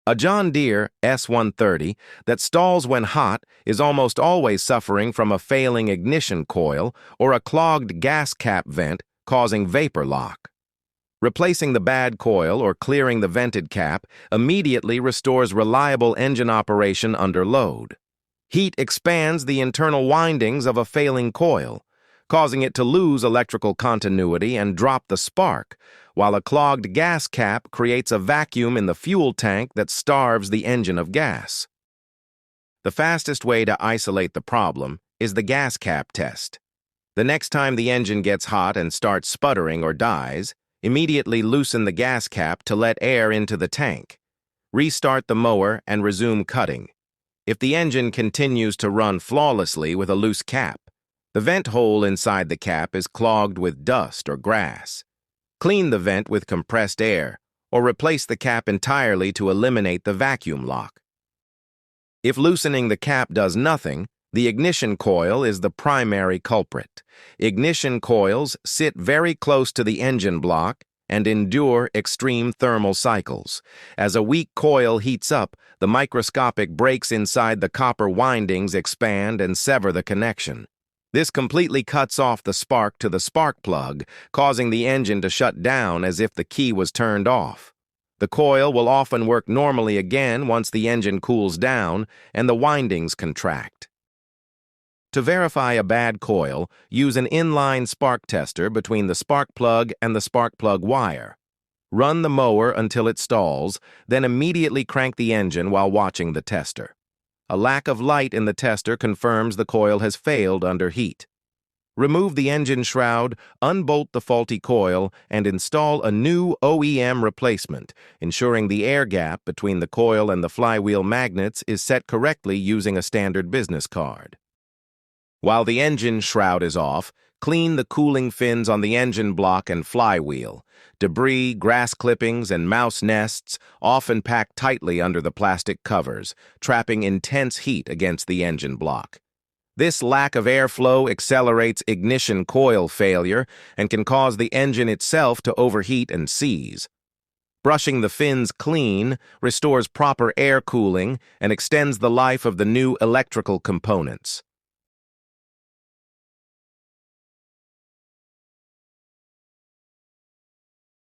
A John Deere S130 that stalls when hot is almost always suffering from a failing ignition coil or a clogged gas cap vent causing vapor lock. Replacing the bad coil or clearing the vented cap immediately restores reliable engine operation under load. Heat expands the internal windings of a failing coil, causing it to lose electrical continuity and drop the spark, while a clogged gas cap creates a vacuum in the fuel tank that starves the engine of gas. The fastest way to isolate the problem is the gas cap test. The next time the engine gets hot and starts sputtering or dies, immediately loosen the gas cap to let air into the tank. Restart the mower and resume cutting. If the engine continues to run flawlessly with a loose cap, the vent hole inside the cap is clogged with dust or grass. Clean the vent with compressed air, or replace the cap entirely to eliminate the vacuum lock. If loosening the cap does nothing, the ignition coil is the primary culprit. Ignition coils sit very close to the engine block and endure extreme thermal cycles. As a weak coil heats up, the microscopic breaks inside the copper windings expand and sever the connection. This completely cuts off the spark to the spark plug, causing the engine to shut down as if the key was turned off. The coil will often work normally again once the engine cools down and the windings contract. To verify a bad coil, use an inline spark tester between the spark plug and the spark plug wire. Run the mower until it stalls, then immediately crank the engine while watching the tester. A lack of light in the tester confirms the coil has failed under heat. Remove the engine shroud, unbolt the faulty coil, and install a new OEM replacement, ensuring the air gap between the coil and the flywheel magnets is set correctly using a standard business card. While the engine shroud is off, clean the cooling fins on the engine block and flywheel. Debris, grass clippings, and mouse nests often pack tightly under the plastic covers, trapping intense heat against the engine block. This lack of airflow accelerates ignition coil failure and can cause the engine itself to overheat and seize. Brushing the fins clean restores proper air cooling and extends the life of the new electrical components.